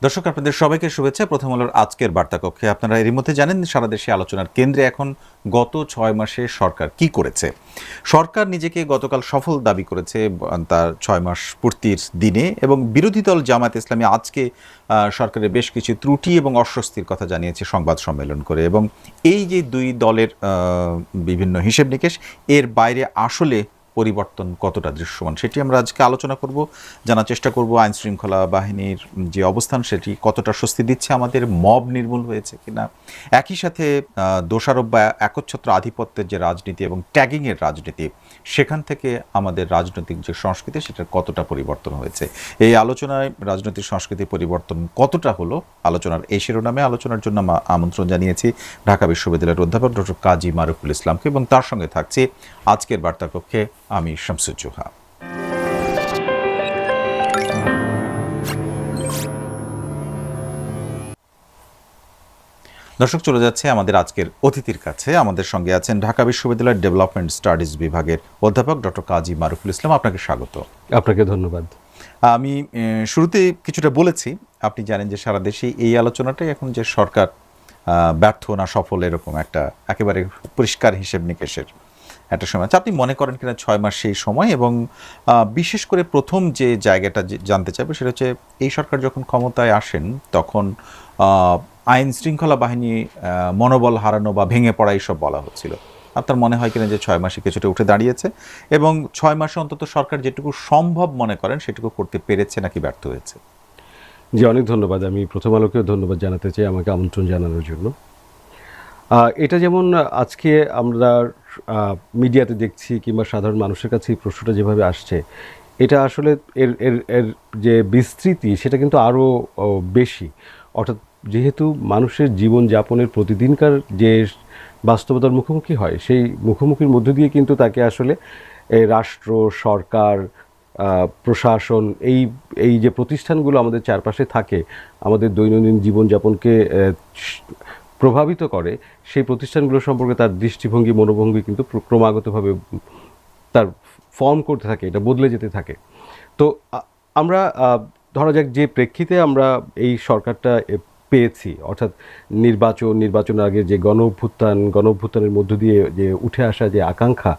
দর্শক আপনাদের সবাইকে শুভেচ্ছা। প্রথম আলোর আজকের বার্তা কক্ষে আপনারা এরই মধ্যে জানেন সারা দেশে আলোচনার কেন্দ্রে এখন গত ৬ মাসে সরকার কি করেছে। সরকার নিজেকে গতকাল সফল দাবি করেছে তার ৬ মাস পূর্তির দিনে, এবং বিরোধী দল জামায়াত ইসলামী আজকে সরকারের বেশ কিছু ত্রুটি এবং অস্বস্তির কথা জানিয়েছে সংবাদ সম্মেলন করে। এবং এই যে দুই দলের বিভিন্ন হিসেব নিকেশ, এর বাইরে আসলে পরিবর্তন কতটা দৃশ্যমান সেটি আমরা আজকে আলোচনা করব, জানার চেষ্টা করব আইন শৃঙ্খলা বাহিনীর যে অবস্থান সেটি কতটা স্বস্তি দিচ্ছে আমাদের, মব নির্মূল হয়েছে কিনা, একই সাথে দোষারোপ বা একচ্ছত্র আধিপত্যের যে রাজনীতি এবং ট্যাগিংয়ের রাজনীতি সেখান থেকে আমাদের রাজনৈতিক যে সংস্কৃতি সেটার কতটা পরিবর্তন হয়েছে। এই আলোচনায় রাজনৈতিক সংস্কৃতি পরিবর্তন কতটা হলো, আলোচনার এই শিরোনামে আলোচনার জন্য আমন্ত্রণ জানিয়েছি ঢাকা বিশ্ববিদ্যালয়ের অধ্যাপক ডক্টর কাজী মারুফুল ইসলামকে, এবং তার সঙ্গে থাকছে আজকের বার্তা কক্ষে আমি শামসুজ্জোহা। দর্শক, চলে যাচ্ছে আমাদের আজকের অতিথির কাছে। আমাদের সঙ্গে আছেন ঢাকা বিশ্ববিদ্যালয়ের ডেভেলপমেন্ট স্টাডিজ বিভাগের অধ্যাপক ডক্টর কাজী মারুফুল ইসলাম। আপনাকে স্বাগত। আপনাকে ধন্যবাদ। আমি শুরুতে কিছুটা বলেছি, আপনি জানেন যে সারা দেশে এই আলোচনাটাই এখন যে সরকার ব্যর্থ না সফল, এরকম একটা একেবারে পরিষ্কার হিসেব নিকেশের একটা সময় আছে। আপনি মনে করেন কিনা ৬ মাস সেই সময়? এবং বিশেষ করে প্রথম যে জায়গাটা জানতে চাইবে সেটা হচ্ছে, এই সরকার যখন ক্ষমতায় আসেন তখন আইন শৃঙ্খলা বাহিনী মনোবল হারানো বা ভেঙে পড়া এইসব বলা হচ্ছিল। আপনার মনে হয় কিনা যে ৬ মাসে কিছুটা উঠে দাঁড়িয়েছে, এবং ৬ মাসে অন্তত সরকার যেটুকু সম্ভব মনে করেন সেটুকু করতে পেরেছে নাকি ব্যর্থ হয়েছে? জি, অনেক ধন্যবাদ। আমি প্রথম আলোকেও ধন্যবাদ জানাতে চাই আমাকে আমন্ত্রণ জানানোর জন্য। এটা যেমন আজকে আমরা মিডিয়াতে দেখছি কিংবা সাধারণ মানুষের কাছে এই প্রশ্নটা যেভাবে আসছে, এটা আসলে এর এর এর যে বিস্তৃতি সেটা কিন্তু আরও বেশি। অর্থাৎ যেহেতু মানুষের জীবনযাপনের প্রতিদিনকার যে বাস্তবতার মুখোমুখি হয়, সেই মুখোমুখির মধ্য দিয়ে কিন্তু তাকে আসলে রাষ্ট্র, সরকার, প্রশাসন, এই এই যে প্রতিষ্ঠানগুলো আমাদের চারপাশে থাকে, আমাদের দৈনন্দিন জীবনযাপনকে প্রভাবিত করে, সেই প্রতিষ্ঠানগুলো সম্পর্কে তার দৃষ্টিভঙ্গি, মনোভঙ্গি কিন্তু ক্রমাগতভাবে তার ফর্ম করতে থাকে, এটা বদলে যেতে থাকে। তো আমরা ধরা যাক যে প্রেক্ষিতে আমরা এই সরকারটা পেয়েছি, অর্থাৎ নির্বাচনের আগে যে গণ অভ্যুত্থানের মধ্য দিয়ে যে উঠে আসা যে আকাঙ্ক্ষা,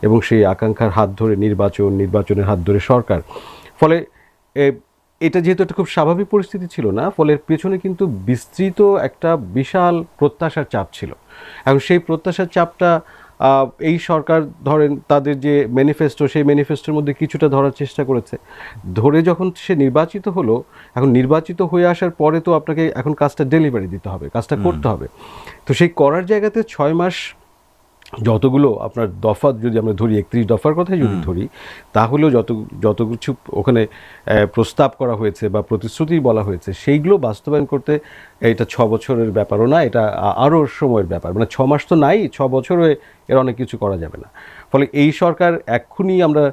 এবং সেই আকাঙ্ক্ষার হাত ধরে নির্বাচনের হাত ধরে সরকার, ফলে এটা যেহেতু একটা খুব স্বাভাবিক পরিস্থিতি ছিল না, ফলে পেছনে কিন্তু বিস্তৃত একটা বিশাল প্রত্যাশার চাপ ছিল। এখন সেই প্রত্যাশার চাপটা এই সরকার ধরেন তাদের যে ম্যানিফেস্টো, সেই ম্যানিফেস্টোর মধ্যে কিছুটা ধরার চেষ্টা করেছে। ধরে যখন সে নির্বাচিত হলো, এখন নির্বাচিত হয়ে আসার পরে তো আপনাকে এখন কাজটা ডেলিভারি দিতে হবে, কাজটা করতে হবে। তো সেই করার জায়গাতে ৬ মাস যতগুলো আপনার দফা যদি আমরা ধরি, ৩১ দফার কথাই যদি ধরি, তাহলেও যত কিছু ওখানে প্রস্তাব করা হয়েছে বা প্রতিশ্রুতি বলা হয়েছে, সেইগুলো বাস্তবায়ন করতে এটা ৬ বছরের ব্যাপারও না, এটা আরও সময়ের ব্যাপার। মানে ৬ মাস তো নাই, ৬ বছরে এর অনেক কিছু করা যাবে না। ফলে এই সরকার এক্ষুনি আমরা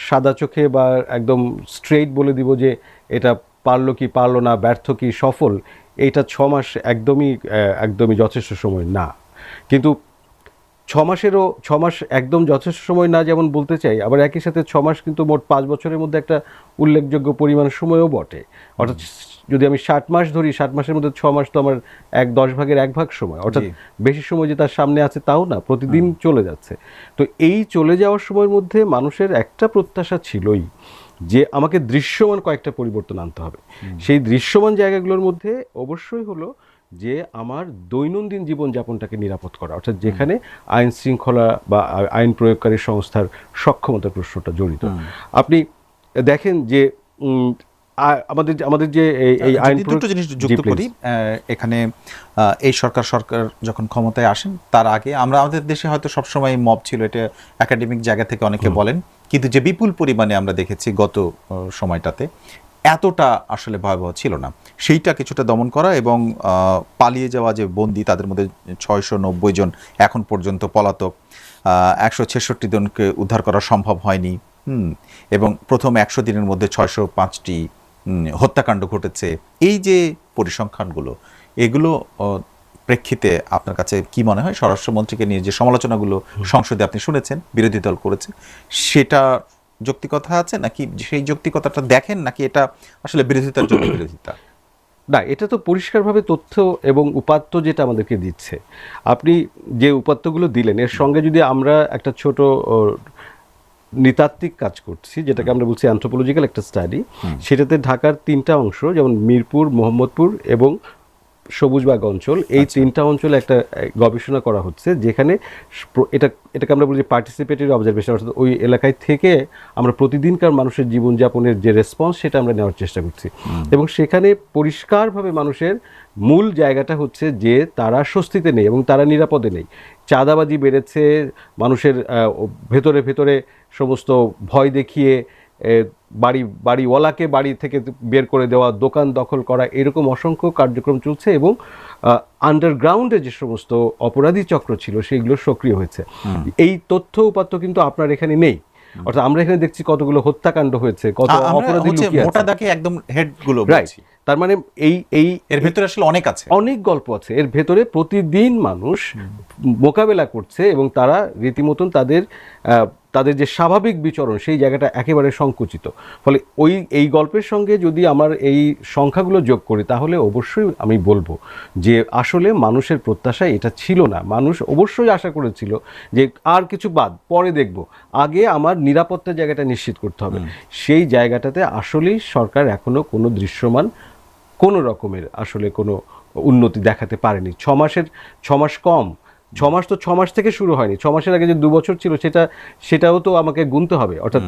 সাদা চোখে বা একদম স্ট্রেইট বলে দিব যে এটা পারলো কি পারলো না, ব্যর্থ কি সফল, এইটা ৬ মাস একদমই যথেষ্ট সময় না। কিন্তু ৬ মাস একদম যথেষ্ট সময় না যেমন বলতে চাই, আবার একই সাথে ৬ মাস কিন্তু মোট ৫ বছরের মধ্যে একটা উল্লেখযোগ্য পরিমাণ সময়ও বটে। অর্থাৎ যদি আমি ৬০ মাস ধরি, ৬০ মাসের মধ্যে ৬ মাস তো আমার ১/১০ ভাগের ১ ভাগ সময়, অর্থাৎ বেশি সময় যে তার সামনে আছে তাও না, প্রতিদিন চলে যাচ্ছে। তো এই চলে যাওয়ার সময়ের মধ্যে মানুষের একটা প্রত্যাশা ছিলই যে আমাকে দৃশ্যমান কয়েকটা পরিবর্তন আনতে হবে। সেই দৃশ্যমান জায়গাগুলোর মধ্যে অবশ্যই হলো যে আমার দৈনন্দিন জীবনযাপনটাকে নিরাপদ করা, অর্থাৎ যেখানে আইন শৃঙ্খলা বা আইন প্রয়োগকারী সংস্থার সক্ষমতার প্রশ্নটা জড়িত। আপনি দেখেন যে আমাদের যে এই আইন, দুটো জিনিস যুক্ত করি এখানে। এই সরকার যখন ক্ষমতায় আসেন তার আগে আমাদের দেশে হয়তো সবসময় মব ছিল, এটা একাডেমিক জায়গা থেকে অনেকে বলেন, কিন্তু যে বিপুল পরিমাণে আমরা দেখেছি গত সময়টাতে, এতটা আসলে ভয়াবহ ছিল না। সেইটা কিছুটা দমন করা এবং পালিয়ে যাওয়া যে বন্দী, তাদের মধ্যে ৬৯০ জন এখন পর্যন্ত পলাতক, ১৬৬ জনকে উদ্ধার করা সম্ভব হয়নি, এবং প্রথম ১০০ দিনের মধ্যে ৬০৫টি হত্যাকাণ্ড ঘটেছে। এই যে পরিসংখ্যানগুলো, এগুলো প্রেক্ষিতে আপনার কাছে কি মনে হয়, স্বরাষ্ট্রমন্ত্রীকে নিয়ে যে সমালোচনাগুলো সংসদে আপনি শুনেছেন বিরোধী দল করেছে, সেটা যৌক্তিকতা আছে নাকি? সেই যৌক্তিকতাটা দেখেন নাকি এটা আসলে বিরোধিতার জন্য বিরোধিতা? না, এটা তো পরিষ্কারভাবে তথ্য এবং উপাত্ত যেটা আমাদেরকে দিচ্ছে, আপনি যে উপাত্তগুলো দিলেন এর সঙ্গে যদি আমরা একটা ছোট নৃতাত্ত্বিক কাজ করছি, যেটাকে আমরা বলছি অ্যানথ্রোপোলজিক্যাল একটা স্টাডি, সেটাতে ঢাকার 3টা অংশ, যেমন মিরপুর, মোহাম্মদপুর এবং সবুজবাগ অঞ্চল, এই 3টা অঞ্চলে একটা গবেষণা করা হচ্ছে, যেখানে এটাকে আমরা বলি পার্টিসিপেটরি অবজারভেশন, অর্থাৎ ওই এলাকায় থেকে আমরা প্রতিদিনকার মানুষের জীবনযাপনের যে রেসপন্স সেটা আমরা নেওয়ার চেষ্টা করছি। এবং সেখানে পরিষ্কারভাবে মানুষের মূল জায়গাটা হচ্ছে যে তারা স্বস্তিতে নেই এবং তারা নিরাপদে নেই। চাঁদাবাজি বেড়েছে, মানুষের ভেতরে ভেতরে সমস্ত ভয় দেখিয়ে বাড়িওয়ালাকে বাড়ি থেকে বের করে দেওয়া, দোকান দখল করা, এরকম অসংখ্য কার্যক্রম চলছে এবং আন্ডারগ্রাউন্ডে যে সমস্ত অপরাধী চক্র ছিল সেগুলো সক্রিয় হয়েছে। এই তথ্য উপাত্ত কিন্তু আপনার এখানে নেই। অর্থাৎ আমরা এখানে দেখছি কতগুলো হত্যাকাণ্ড হয়েছে, কত অপরাধী লুকিয়ে আছে, মোটা দাগে একদম হেডগুলো রাইট। তার মানে এই এর ভেতরে আসলে অনেক গল্প আছে এর ভেতরে। প্রতিদিন মানুষ মোকাবেলা করছে এবং তারা রীতিমতন তাদের যে স্বাভাবিক বিচরণ সেই জায়গাটা একেবারে সংকুচিত। ফলে এই গল্পের সঙ্গে যদি আমার এই সংখ্যাগুলো যোগ করি তাহলে অবশ্যই আমি বলবো যে আসলে মানুষের প্রত্যাশা এটা ছিল না। মানুষ অবশ্যই আশা করেছিল যে আর কিছু বাদ পরে দেখব, আগে আমার নিরাপত্তার জায়গাটা নিশ্চিত করতে হবে। সেই জায়গাটাতে আসলেই সরকার এখনো কোনো দৃশ্যমান কোনো রকমের আসলে কোনো উন্নতি দেখাতে পারেনি। 6 মাস কম, 6 মাস তো 6 মাস থেকে শুরু হয়নি, 6 মাসের আগে যে 2 বছর ছিল সেটাও তো আমাকে গুনতে হবে। অর্থাৎ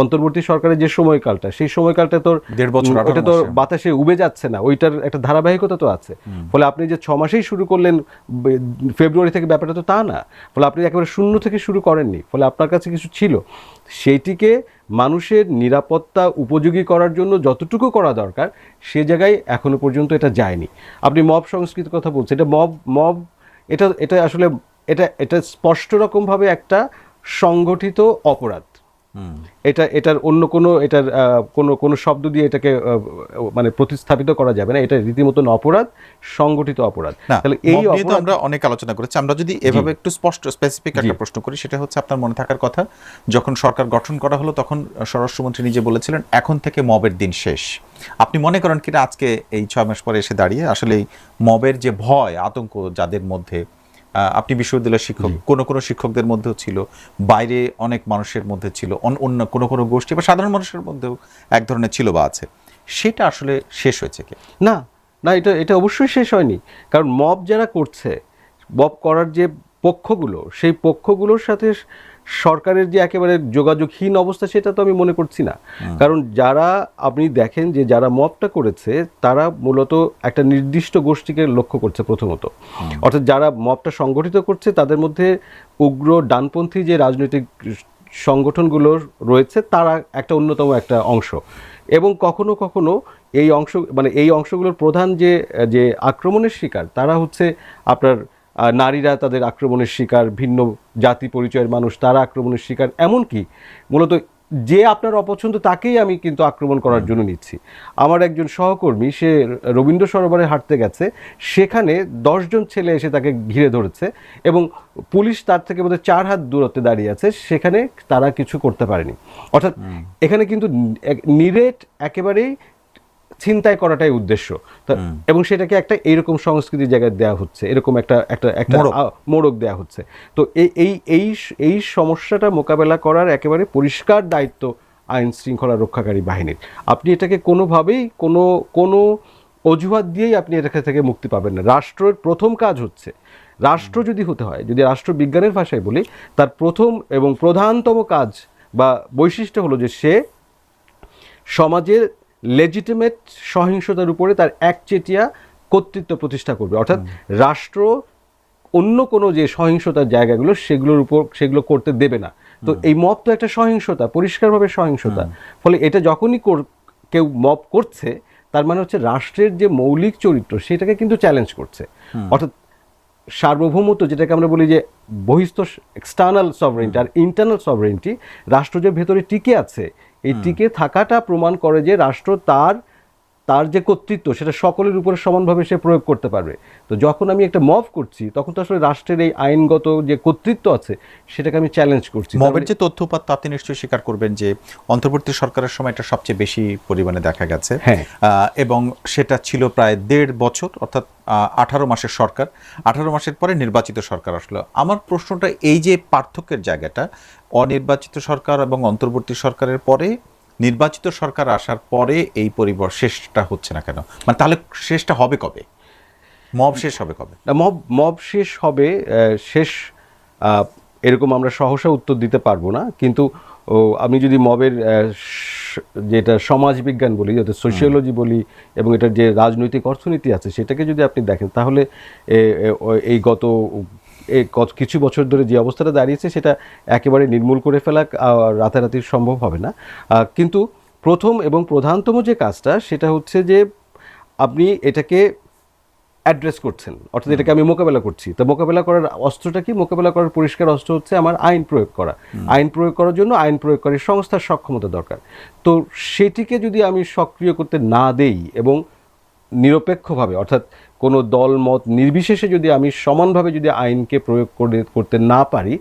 অন্তর্বর্তী সরকারের যে সময়কালটা, সেই সময়কালটা তোর 1.5 বছর, ওটা তো বাতাসে উবে যাচ্ছে না, ওইটার একটা ধারাবাহিকতা তো আছে। ফলে আপনি যে 6 মাসেই শুরু করলেন ফেব্রুয়ারি থেকে, ব্যাপারটা তো তা না। ফলে আপনি একেবারে শূন্য থেকে শুরু করেননি, ফলে আপনার কাছে কিছু ছিল, সেইটিকে মানুষের নিরাপত্তা উপযোগী করার জন্য যতটুকু করা দরকার সে জায়গায় এখনো পর্যন্ত এটা যায়নি। আপনি মব সংস্কৃতির কথা বলছেন, এটা মব এটা আসলে এটা স্পষ্ট রকমভাবে একটা সংগঠিত অপরাধ। এটার অন্য কোনো শব্দ দিয়ে এটাকে মানে প্রতিস্থাপিত করা যাবে না। এটা রীতিমতন অপরাধ, সংগঠিত অপরাধ। তাহলে এই অপরাধ আমরা অনেক আলোচনা করেছি। আমরা যদি এভাবে একটু স্পেসিফিক একটা প্রশ্ন করি, সেটা হচ্ছে আপনার মনে থাকার কথা, যখন সরকার গঠন করা হলো তখন স্বরাষ্ট্রমন্ত্রী নিজে বলেছিলেন এখন থেকে মবের দিন শেষ। আপনি মনে করেন কিনা আজকে এই 6 মাস পরে এসে দাঁড়িয়ে আসলে এই মবের যে ভয়, আতঙ্ক যাদের মধ্যে, আপনি বিশ্ববিদ্যালয়ের শিক্ষক, কোনো শিক্ষকদের মধ্যেও ছিল, বাইরে অনেক মানুষের মধ্যে ছিল, অন্য কোনো গোষ্ঠী বা সাধারণ মানুষের মধ্যেও এক ধরনের ছিল বা আছে, সেটা আসলে শেষ হয়েছে কি না? না, এটা অবশ্যই শেষ হয়নি। কারণ মব যারা করছে, মব করার যে পক্ষগুলো, সেই পক্ষগুলোর সাথে সরকারের যে একেবারে যোগাযোগহীন অবস্থা, সেটা তো আমি মনে করছি না। কারণ যারা, আপনি দেখেন যে যারা মবটা করেছে তারা মূলত একটা নির্দিষ্ট গোষ্ঠীকে লক্ষ্য করছে প্রথমত। অর্থাৎ যারা মবটা সংগঠিত করছে তাদের মধ্যে উগ্র ডানপন্থী যে রাজনৈতিক সংগঠনগুলো রয়েছে তারা একটা অন্যতম একটা অংশ। এবং কখনো কখনো এই অংশগুলোর প্রধান যে আক্রমণের শিকার তারা হচ্ছে আপনার নারীরা, তাদের আক্রমণের শিকার, ভিন্ন জাতি পরিচয়ের মানুষ তারা আক্রমণের শিকার। এমনকি মূলত যে আপনার অপছন্দ তাকেই আমি কিন্তু আক্রমণ করার জন্য নিচ্ছি। আমার একজন সহকর্মী, সে রবীন্দ্র সরোবরে হাঁটতে গেছে, সেখানে 10 জন ছেলে এসে তাকে ঘিরে ধরেছে এবং পুলিশ তার থেকে বোধহয় 4 হাত দূরত্বে দাঁড়িয়ে আছে, সেখানে তারা কিছু করতে পারেনি। অর্থাৎ এখানে কিন্তু নিরেট একেবারেই ছিনতাই করাটাই উদ্দেশ্য, এবং সেটাকে একটা এইরকম সংস্কৃতির জায়গায় দেওয়া হচ্ছে, এরকম একটা মোড়ক দেওয়া হচ্ছে। তো এই সমস্যাটা মোকাবেলা করার একেবারে পরিষ্কার দায়িত্ব আইন শৃঙ্খলা রক্ষাকারী বাহিনীর। আপনি এটাকে কোনোভাবেই কোনো অজুহাত দিয়েই আপনি এটা থেকে মুক্তি পাবেন না। রাষ্ট্রের প্রথম কাজ হচ্ছে, রাষ্ট্র যদি হতে হয়, যদি রাষ্ট্রবিজ্ঞানের ভাষায় বলি, তার প্রথম এবং প্রধানতম কাজ বা বৈশিষ্ট্য হলো যে সে সমাজের লেজিটিমেট সহিংসতার উপরে তার একচেটিয়া কর্তৃত্ব প্রতিষ্ঠা করবে। অর্থাৎ রাষ্ট্র অন্য কোনো যে সহিংসতার জায়গাগুলো সেগুলো করতে দেবে না। তো এই মব তো একটা সহিংসতা, পরিষ্কারভাবে সহিংসতা। ফলে এটা যখনই কেউ মব করছে তার মানে হচ্ছে রাষ্ট্রের যে মৌলিক চরিত্র সেটাকে কিন্তু চ্যালেঞ্জ করছে। অর্থাৎ সার্বভৌমত্ব, যেটাকে আমরা বলি যে বহিস্থ এক্সটার্নাল সভরেন্টি আর ইন্টারনাল সভরেন্টি, রাষ্ট্র যে ভেতরে টিকে আছে, এই টিকে থাকাটা প্রমাণ করে যে রাষ্ট্র তার তার যে কর্তৃত্ব সেটা সকলের উপরে সমানভাবে সে প্রয়োগ করতে পারবে। তো যখন আমি একটা মব করছি তখন তো আসলে রাষ্ট্রের এই আইনগত যে কর্তৃত্ব আছে সেটাকে আমি চ্যালেঞ্জ করছি। মবের যে তথ্য উপাত্ত আপনি নিশ্চয়ই স্বীকার করবেন যে অন্তর্বর্তী সরকারের সময় এটা সবচেয়ে বেশি পরিমাণে দেখা গেছে। হ্যাঁ। এবং সেটা ছিল প্রায় 1.5 বছর, অর্থাৎ 18 মাসের সরকার। 18 মাসের পরে নির্বাচিত সরকার আসলো। আমার প্রশ্নটা এই যে পার্থক্যের জায়গাটা, অনির্বাচিত সরকার এবং অন্তর্বর্তী সরকারের পরে নির্বাচিত সরকার আসার পরে এই শেষটা হচ্ছে না কেন? মানে তাহলে শেষটা হবে কবে? মব শেষ হবে কবে? মব শেষ হবে শেষ এরকম আমরা সহসা উত্তর দিতে পারবো না, কিন্তু আমি যদি মবের যেটা সমাজবিজ্ঞান বলি, যেটা সোশিওলজি বলি, এবং এটার যে রাজনৈতিক অর্থনীতি আছে সেটাকে যদি আপনি দেখেন, তাহলে এই গত কিছু বছর ধরে যে অবস্থাটা দাঁড়িয়েছে সেটা একেবারে নির্মূল করে ফেলা রাতারাতি সম্ভব হবে না। কিন্তু প্রথম এবং প্রধানতম যে কাজটা সেটা হচ্ছে যে আপনি এটাকে অ্যাড্রেস করছেন, অর্থাৎ এটাকে আমি মোকাবেলা করছি। তো মোকাবেলা করার অস্ত্রটা কি? মোকাবেলা করার পরিষ্কার অস্ত্র হচ্ছে আমার আইন প্রয়োগ করা। আইন প্রয়োগ করার জন্য আইন প্রয়োগকারী সংস্থার সক্ষমতা দরকার। তো সেটিকে যদি আমি সক্রিয় করতে না দেই এবং নিরপেক্ষভাবে, অর্থাৎ কোনো দল মত নির্বিশেষে যদি আমি সমানভাবে যদি আইনকে প্রয়োগ করতে না পারি,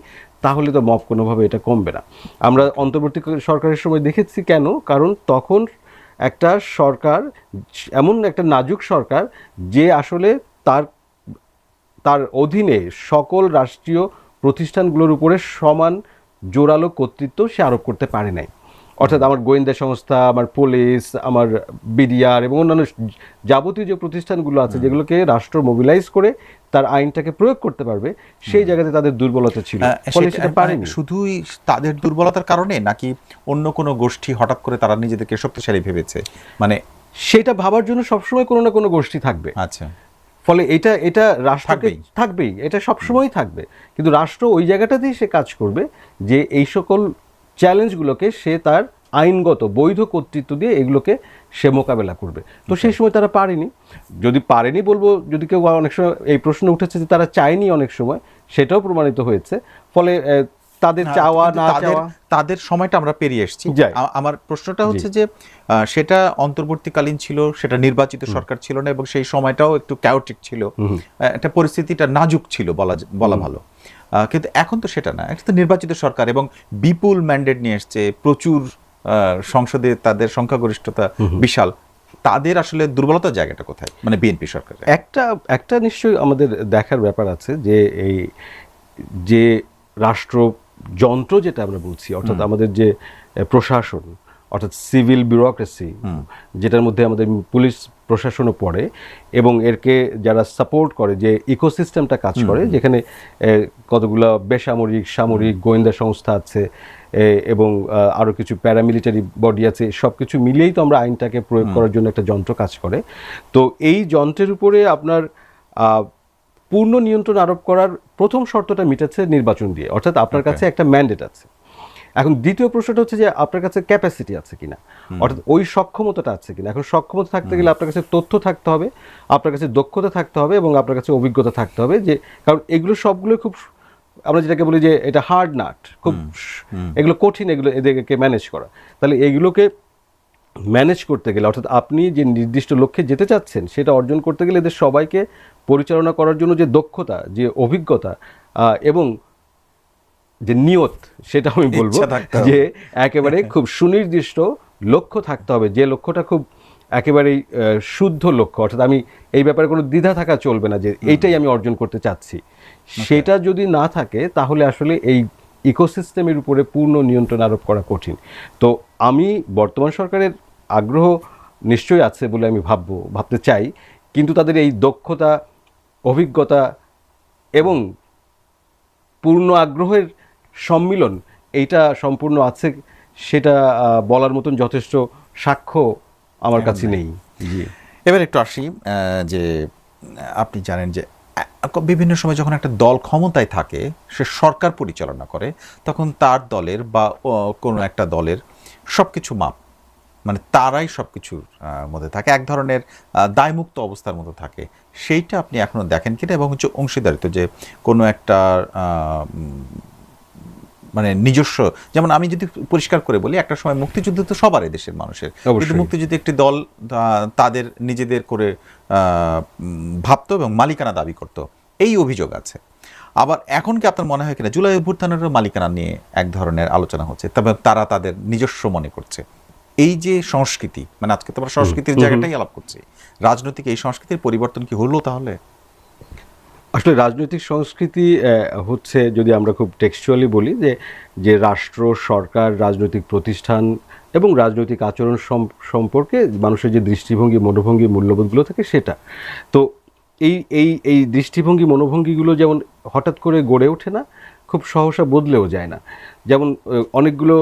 তাহলে তো মব কোনোভাবে এটা কমবে না। আমরা অন্তর্বর্তী সরকারের সময় দেখেছি কেন, কারণ তখন একটা সরকার, এমন একটা নাজুক সরকার যে আসলে তার অধীনে সকল রাষ্ট্রীয় প্রতিষ্ঠানগুলোর উপরে সমান জোরালো কর্তৃত্ব সে আরোপ করতে পারে নাই। অর্থাৎ আমার গোয়েন্দা সংস্থা, আমার পুলিশ, আমার বিডিআর এবং অন্যান্য যাবতীয় যে প্রতিষ্ঠানগুলো আছে যেগুলোকে রাষ্ট্র মোবিলাইজ করে তার আইনটাকে প্রয়োগ করতে পারবে, সেই জায়গাতে তাদের দুর্বলতা ছিল, ফলে সেটা পারেনি। শুধুই তাদের দুর্বলতার কারণে নাকি অন্য কোনো গোষ্ঠী হঠাৎ করে তারা নিজেদেরকে শক্তিশালী ভেবেছে? মানে সেটা ভাবার জন্য সবসময় কোনো না কোনো গোষ্ঠী থাকবে। আচ্ছা, ফলে এটা রাষ্ট্রকে থাকবেই, এটা সবসময় থাকবে, কিন্তু রাষ্ট্র ওই জায়গাটাতেই সে কাজ করবে যে এই সকল চ্যালেঞ্জগুলোকে সে তার আইনগত বৈধ কর্তৃত্ব দিয়ে এগুলোকে সে মোকাবেলা করবে। তো সেই সময় তারা পারেনি। যদি পারেনি বলবো, যদি কেউ অনেক সময় এই প্রশ্ন উঠেছে যে তারা চায়নি, অনেক সময় সেটাও প্রমাণিত হয়েছে। ফলে তাদের চাওয়া না চাওয়া, তাদের সময়টা আমরা পেরিয়ে এসেছি। আমার প্রশ্নটা হচ্ছে যে সেটা অন্তর্বর্তীকালীন ছিল, সেটা নির্বাচিত সরকার ছিল না, এবং সেই সময়টাও একটু ক্যাওটিক ছিল, একটা পরিস্থিতিটা নাজুক ছিল বলা ভালো। কিন্তু এখন তো সেটা না, একটা তো নির্বাচিত সরকার এবং বিপুল ম্যান্ডেট নিয়ে এসছে, প্রচুর সংসদে তাদের সংখ্যাগরিষ্ঠতা বিশাল। তাদের আসলে দুর্বলতার জায়গাটা কোথায়, মানে বিএনপি সরকার? একটা নিশ্চয়ই আমাদের দেখার ব্যাপার আছে যে এই যে রাষ্ট্রযন্ত্র যেটা আমরা বলছি, অর্থাৎ আমাদের যে প্রশাসন, অর্থাৎ সিভিল ব্যুরোক্রেসি, যেটার মধ্যে আমাদের পুলিশ প্রশাসনও পড়ে, এবং এরকে যারা সাপোর্ট করে, যে ইকোসিস্টেমটা কাজ করে, যেখানে কতগুলো বেসামরিক, সামরিক, গোয়েন্দা সংস্থা আছে এবং আরও কিছু প্যারামিলিটারি বডি আছে, সব কিছু মিলিয়েই তো আমরা আইনটাকে প্রয়োগ করার জন্য একটা যন্ত্র কাজ করে। তো এই যন্ত্রের উপরে আপনার পূর্ণ নিয়ন্ত্রণ আরোপ করার প্রথম শর্তটা মিটেছে নির্বাচন দিয়ে, অর্থাৎ আপনার কাছে একটা ম্যান্ডেট আছে। এখন দ্বিতীয় প্রশ্নটা হচ্ছে যে আপনার কাছে ক্যাপাসিটি আছে কিনা, অর্থাৎ ওই সক্ষমতাটা আছে কিনা। এখন সক্ষমতা থাকতে গেলে আপনার কাছে তথ্য থাকতে হবে, আপনার কাছে দক্ষতা থাকতে হবে, এবং আপনার কাছে অভিজ্ঞতা থাকতে হবে। যে কারণ এগুলো সবগুলো খুব, আমরা যেটাকে বলি যে এটা হার্ড নাট, খুব এগুলো কঠিন, এদেরকে ম্যানেজ করা। তাহলে এগুলোকে ম্যানেজ করতে গেলে, অর্থাৎ আপনি যে নির্দিষ্ট লক্ষ্যে যেতে চাচ্ছেন সেটা অর্জন করতে গেলে এদের সবাইকে পরিচালনা করার জন্য যে দক্ষতা, যে অভিজ্ঞতা এবং যে নিয়ত, সেটা আমি বলবো যে একেবারে খুব সুনির্দিষ্ট লক্ষ্য থাকতে হবে, যে লক্ষ্যটা খুব একেবারেই শুদ্ধ লক্ষ্য, অর্থাৎ আমি এই ব্যাপারে কোনো দ্বিধা থাকা চলবে না যে এইটাই আমি অর্জন করতে চাচ্ছি। সেটা যদি না থাকে তাহলে আসলে এই ইকোসিস্টেমের উপরে পূর্ণ নিয়ন্ত্রণ আরোপ করা কঠিন। তো আমি বর্তমান সরকারের আগ্রহ নিশ্চয়ই আছে বলে আমি ভাবতে চাই, কিন্তু তাদের এই দক্ষতা, অভিজ্ঞতা এবং পূর্ণ আগ্রহের সম্মিলন এইটা সম্পূর্ণ আছে সেটা বলার মতন যথেষ্ট সাক্ষ্য আমার কাছে নেই। এবার একটু আসি যে আপনি জানেন যে বিভিন্ন সময় যখন একটা দল ক্ষমতায় থাকে, সে সরকার পরিচালনা করে, তখন তার দলের বা কোনো একটা দলের সব কিছু মাপ, মানে তারাই সব কিছুর মধ্যে থাকে, এক ধরনের দায়মুক্ত অবস্থার মধ্যে থাকে। সেইটা আপনি এখনও দেখেন কিনা? এবং হচ্ছে অংশীদারিত্ব, যে কোনো একটা মানে নিজস্ব, যেমন আমি যদি পরিষ্কার করে বলি, একটা সময় মুক্তিযুদ্ধ তো সবার দেশের মানুষের, কিন্তু মুক্তিযুদ্ধ একটি দল তাদের নিজেদের করে ভাবতো এবং মালিকানা দাবি করত, এই অভিযোগ আছে। আবার এখন কি আপনার মনে হয় কিনা জুলাই অভ্যুত্থানেরও মালিকানা নিয়ে এক ধরনের আলোচনা হচ্ছে, তবে তারা তাদের নিজস্ব মনে করছে? এই যে সংস্কৃতি, মানে আজকে তো আমরা সংস্কৃতির জায়গাটাই আলাপ করছি, রাজনৈতিক এই সংস্কৃতির পরিবর্তন কি হলো তাহলে? আসলে রাজনৈতিক সংস্কৃতি হচ্ছে, যদি আমরা খুব টেক্সচুয়ালি বলি, যে রাষ্ট্র, সরকার, রাজনৈতিক প্রতিষ্ঠান এবং রাজনৈতিক আচরণ সম্পর্কে মানুষের যে দৃষ্টিভঙ্গি, মনোভঙ্গি, মূল্যবোধগুলো থাকে সেটা। তো এই দৃষ্টিভঙ্গি, মনোভঙ্গিগুলো যেমন হঠাৎ করে গড়ে ওঠে না, খুব সহসা বদলেও যায় না। যেমন অনেকগুলো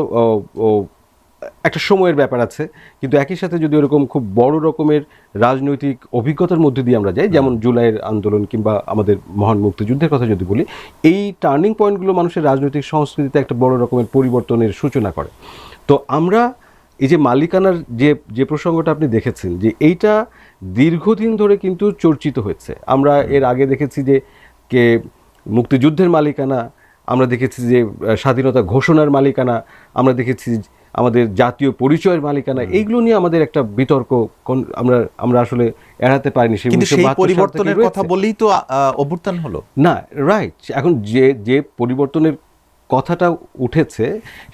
একটা সময়ের ব্যাপার আছে, কিন্তু একই সাথে যদি ওরকম খুব বড় রকমের রাজনৈতিক অভিজ্ঞতার মধ্যে দিয়ে আমরা যাই, যেমন জুলাইয়ের আন্দোলন কিংবা আমাদের মহান মুক্তিযুদ্ধের কথা যদি বলি, এই টার্নিং পয়েন্টগুলো মানুষের রাজনৈতিক সংস্কৃতিতে একটা বড় রকমের পরিবর্তনের সূচনা করে। তো আমরা এই যে মালিকানার যে প্রসঙ্গটা আপনি দেখেছেন, যে এইটা দীর্ঘদিন ধরে কিন্তু চর্চিত হয়েছে। আমরা এর আগে দেখেছি যে মুক্তিযুদ্ধের মালিকানা, আমরা দেখেছি যে স্বাধীনতা ঘোষণার মালিকানা, আমরা দেখেছি আমাদের জাতীয় পরিচয়ের মালিকানা, এইগুলো নিয়ে আমাদের একটা বিতর্ক আমরা আসলে এড়াতে পারিনি। কিন্তু সেই পরিবর্তনের কথা বলেই তো অভ্যুত্থান হলো না, রাইট। এখন যে পরিবর্তনের কথাটা উঠেছে,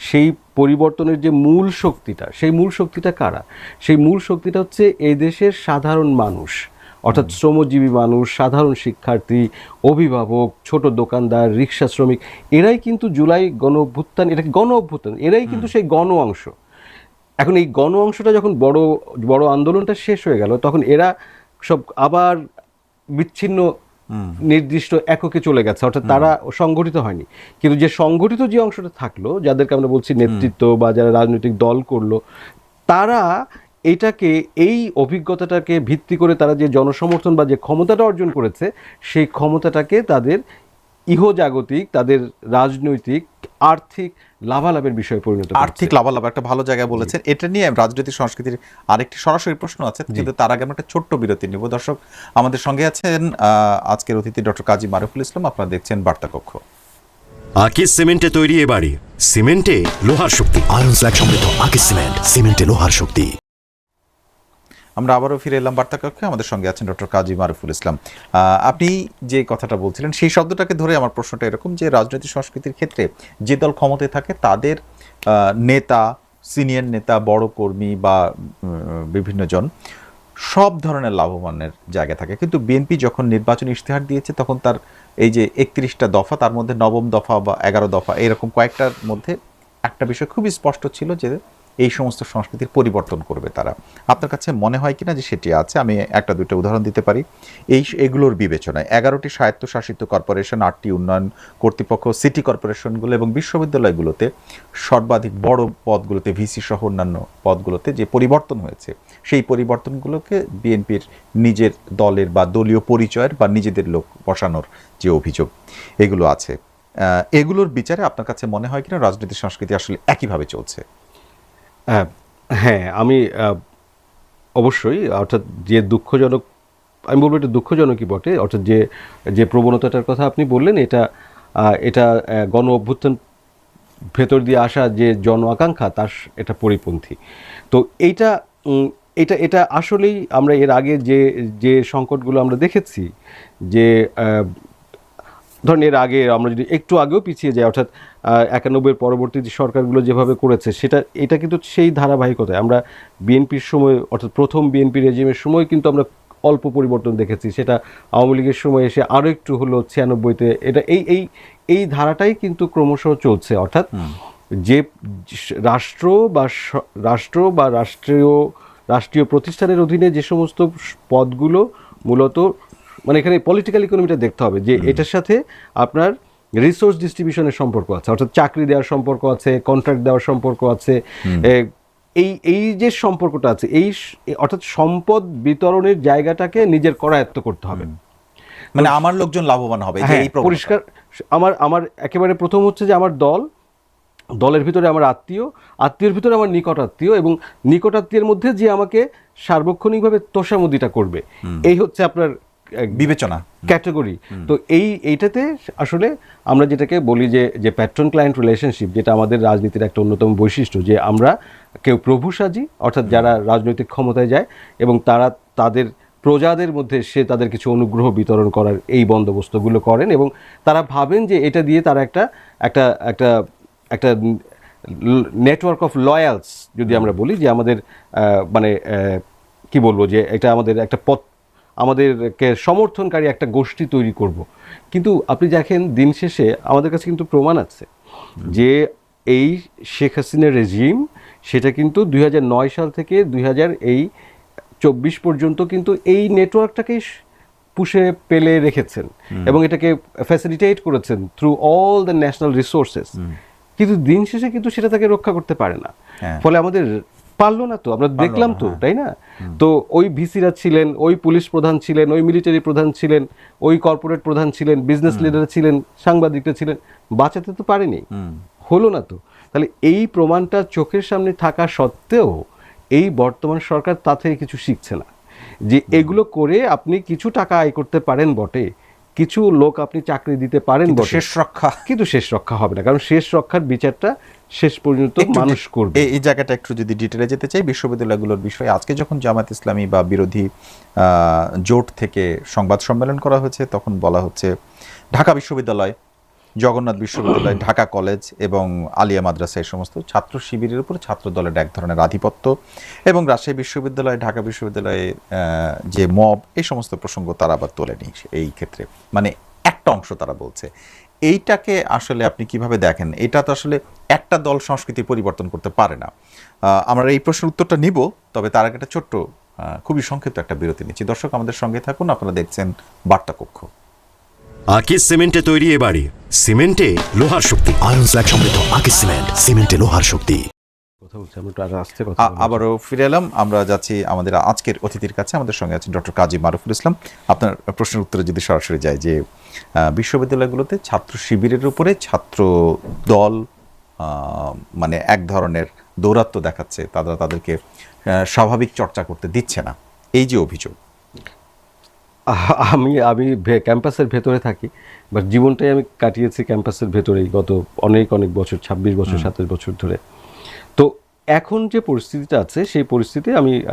সেই পরিবর্তনের যে মূল শক্তিটা, সেই মূল শক্তিটা কারা? সেই মূল শক্তিটা হচ্ছে এই দেশের সাধারণ মানুষ, অর্থাৎ শ্রমজীবী মানুষ, সাধারণ শিক্ষার্থী, অভিভাবক, ছোট দোকানদার, রিক্সা শ্রমিক। এরাই কিন্তু জুলাই গণ অভ্যুত্থান, এটা গণ অভ্যুত্থান, এরাই কিন্তু সেই গণ অংশ। এখন এই গণ অংশটা যখন বড় আন্দোলনটা শেষ হয়ে গেল, তখন এরা সব আবার বিচ্ছিন্ন নির্দিষ্ট এককে চলে গেছে, অর্থাৎ তারা সংগঠিত হয়নি। কিন্তু যে সংগঠিত যে অংশটা থাকলো, যাদেরকে আমরা বলছি নেতৃত্ব বা যারা রাজনৈতিক দল করলো, তারা এটাকে, এই অভিজ্ঞতাটাকে ভিত্তি করে তারা যে জনসমর্থন বা যে ক্ষমতাটা অর্জন করেছে, সেই ক্ষমতাটাকে তাদের ইহজাগতিক, তাদের রাজনৈতিক, আর্থিক লাভালাভের বিষয়ে পরিণত করেছে। আর্থিক লাভালাভ একটা ভালো জায়গায় বলেছেন। এটা নিয়ে রাজনৈতিক সংস্কৃতির আরেকটি সরাসরি প্রশ্ন আছে, কিন্তু তার আগে আমরা একটা ছোট্ট বিরতি নিব। দর্শক, আমাদের সঙ্গে আছেন আজকের অতিথি ডক্টর কাজী মারুফুল ইসলাম। আপনারা দেখছেন বার্তা কক্ষ। আকিস সিমেন্টে তৈরি এ বাড়ি, সিমেন্টে লোহার শক্তি। আয়রন স্ল্যাগ সমৃদ্ধ আকিস সিমেন্ট, সিমেন্টে লোহার শক্তি। আমরা আবারও ফিরে এলাম বার্তা কক্ষে। আমাদের সঙ্গে আছেন ডক্টর কাজী মারুফুল ইসলাম। আপনি যে কথাটা বলছিলেন, সেই শব্দটাকে ধরে আমার প্রশ্নটা এরকম, যে রাজনৈতিক সংস্কৃতির ক্ষেত্রে যে দল ক্ষমতায় থাকে তাদের নেতা, সিনিয়র নেতা, বড় কর্মী বা বিভিন্ন জন সব ধরনের লাভবানের জায়গা থাকে, কিন্তু বিএনপি যখন নির্বাচনী ইশতেহার দিয়েছে, তখন তার এই যে 31টা দফা, তার মধ্যে 9ম দফা বা 11 দফা, এরকম কয়েকটার মধ্যে একটা বিষয় খুবই স্পষ্ট ছিল যে এই সমস্ত সংস্কৃতির পরিবর্তন করবে তারা। আপনার কাছে মনে হয় কিনা যে সেটি আছে? আমি একটা দুটো উদাহরণ দিতে পারি। এগুলোর বিবেচনায় 11টি স্বায়ত্তশাসিত কর্পোরেশন, 8টি উন্নয়ন কর্তৃপক্ষ, সিটি কর্পোরেশনগুলো এবং বিশ্ববিদ্যালয়গুলোতে সর্বাধিক বড় পদগুলোতে, ভিসি সহ অন্যান্য পদগুলোতে যে পরিবর্তন হয়েছে, সেই পরিবর্তনগুলোকে বিএনপির নিজের দলের বা দলীয় পরিচয়ের বা নিজেদের লোক বসানোর যে অভিযোগ এগুলো আছে, এগুলোর বিচারে আপনার কাছে মনে হয় কিনা রাজনৈতিক সংস্কৃতি আসলে একইভাবে চলছে? হ্যাঁ, আমি অবশ্যই, অর্থাৎ যে দুঃখজনক, আমি বলবো এটা দুঃখজনকই বটে, অর্থাৎ যে প্রবণতাটার কথা আপনি বললেন, এটা গণ অভ্যুত্থান ভেতর দিয়ে আসা যে জন আকাঙ্ক্ষা, তার এটা পরিপন্থী। তো এটা আসলেই আমরা এর আগে যে সংকটগুলো আমরা দেখেছি, যে ধরেন এর আগে আমরা যদি একটু আগেও পিছিয়ে যাই, অর্থাৎ 91-এর পরবর্তী যে সরকারগুলো যেভাবে করেছে, এটা কিন্তু সেই ধারাবাহিকতায় আমরা বিএনপির সময়, অর্থাৎ প্রথম বিএনপি রেজিমের সময় কিন্তু আমরা অল্প পরিবর্তন দেখেছি, সেটা আওয়ামী লীগের সময় এসে আরও একটু হলো 96-তে। এটা এই ধারাটাই কিন্তু ক্রমশ চলছে, অর্থাৎ যে রাষ্ট্র বা রাষ্ট্রীয় প্রতিষ্ঠানের অধীনে যে সমস্ত পদগুলো মূলত, মানে এখানে পলিটিক্যাল ইকোনমিটা দেখতে হবে, যে এটার সাথে আপনার রিসোর্স ডিস্ট্রিবিউশনের সম্পর্ক আছে, অর্থাৎ চাকরি দেওয়ার সম্পর্ক আছে, কন্ট্রাক্ট দেওয়ার সম্পর্ক আছে, এই যে সম্পর্কটা আছে, অর্থাৎ সম্পদ বিতরণের জায়গাটাকে নিজের করায়ত্ত করতে হবে, মানে আমার লোকজন লাভবান হবে। এই পরিষ্কার। আমার একেবারে প্রথম হচ্ছে যে আমার দলের ভিতরে আমার আত্মীয়ের ভিতরে আমার নিকট আত্মীয়, এবং নিকট আত্মীয়ের মধ্যে যে আমাকে সার্বক্ষণিকভাবে তোষামোদিটা করবে, এই হচ্ছে আপনার বিবেচনা ক্যাটাগরি। তো এইটাতে আসলে আমরা যেটাকে বলি যে প্যাট্রন ক্লায়েন্ট রিলেশনশিপ, যেটা আমাদের রাজনীতির একটা অন্যতম বৈশিষ্ট্য, যে আমরা কেউ প্রভু সাজি, অর্থাৎ যারা রাজনৈতিক ক্ষমতায় যায় এবং তারা তাদের প্রজাদের মধ্যে সে তাদের কিছু অনুগ্রহ বিতরণ করার এই বন্দোবস্তগুলো করেন এবং তারা ভাবেন যে এটা দিয়ে তারা একটা একটা একটা একটা নেটওয়ার্ক অফ লয়ালস, যদি আমরা বলি যে আমাদের মানে কি বলবো, যে এটা আমাদের একটা পথ, আমাদেরকে সমর্থনকারী একটা গোষ্ঠী তৈরি করব। কিন্তু আপনি দেখেন দিন শেষে আমাদের কাছে কিন্তু প্রমাণ আছে যে এই শেখ হাসিনার রেজিম, সেটা কিন্তু 2009 সাল থেকে 2024 পর্যন্ত কিন্তু এই নেটওয়ার্কটাকেই পুষে পেলে রেখেছেন এবং এটাকে ফ্যাসিলিটেট করেছেন through all the national resources. কিন্তু দিন শেষে কিন্তু সেটা তাকে রক্ষা করতে পারে না। ফলে আমাদের পারলো না, তো আমরা দেখলাম তো, তাই না? তো ওই ভিসিরা ছিলেন, ওই পুলিশ প্রধান ছিলেন, ওই মিলিটারি প্রধান ছিলেন, ওই কর্পোরেট প্রধান ছিলেন, বিজনেস লিডার ছিলেন, সাংবাদিকরা ছিলেন, বাঁচাতে তো পারেনি, হলো না তো। তাহলে এই প্রমাণটা চোখের সামনে থাকা সত্ত্বেও এই বর্তমান সরকার তা থেকে কিছু শিখছে না, যে এগুলো করে আপনি কিছু টাকা আয় করতে পারেন বটে, কিছু লোক আপনি চাকরি দিতে পারেন বটে, শেষ রক্ষা কিন্তু শেষ রক্ষা হবে না, কারণ শেষ রক্ষার বিচারটা শেষ পর্যন্ত মানুষ করবে। এই জায়গাটা একটু যদি ডিটেলে যেতে চাই, বিশ্ববিদ্যালয়গুলোর বিষয়ে আজকে যখন জামায়াত ইসলামী বা বিরোধী জোট থেকে সংবাদ সম্মেলন করা হয়েছে, তখন বলা হচ্ছে ঢাকা বিশ্ববিদ্যালয়, জগন্নাথ বিশ্ববিদ্যালয়, ঢাকা কলেজ এবং আলিয়া মাদ্রাসা, এই সমস্ত ছাত্র শিবিরের উপর ছাত্র দলের এক ধরনের আধিপত্য, এবং রাজশাহী বিশ্ববিদ্যালয়, ঢাকা বিশ্ববিদ্যালয়ে যে মব, এই সমস্ত প্রসঙ্গ তারা আবার তোলেনি এই ক্ষেত্রে, মানে একটা অংশ তারা বলছে। এইটাকে আসলে আপনি কিভাবে দেখেন? এটা তো আসলে একটা দল সংস্কৃতি পরিবর্তন করতে পারে না। আমরা এই প্রশ্নের উত্তরটা নিব, তবে তার আগে একটা ছোট্ট খুবই সংক্ষিপ্ত একটা বিরতি নিচ্ছি। দর্শক আমাদের সঙ্গে থাকুন, আপনারা দেখছেন বার্তা কক্ষ। আকিজ সিমেন্টে তৈরি এ বাড়ি, সিমেন্টে লোহার শক্তি। আয়রন স্ল্যাগ সমৃদ্ধ আকিজ সিমেন্ট, সিমেন্টে লোহার শক্তি। কথা বলছি আমরা, আর আস্তে কথা বলছি। আবারও ফিরে এলাম, আমরা যাচ্ছি আমাদের আজকের অতিথির কাছে। আমাদের সঙ্গে আছেন ডক্টর কাজী মারুফুল ইসলাম। আপনার প্রশ্নের উত্তরে যদি সরাসরি যায়, যে বিশ্ববিদ্যালয়গুলোতে ছাত্র শিবিরের উপরে ছাত্র দল মানে এক ধরনের দৌরাত্ম্য দেখাচ্ছে, তারা তাদেরকে স্বাভাবিক চর্চা করতে দিচ্ছে না, এই যে অভিযোগ। আমি ক্যাম্পাসের ভেতরে থাকি, বাট জীবনটাই আমি কাটিয়েছি ক্যাম্পাসের ভেতরেই গত অনেক অনেক বছর, 26 বছর 27 বছর ধরে। তো এখন যে পরিস্থিতিটা আছে, সেই পরিস্থিতি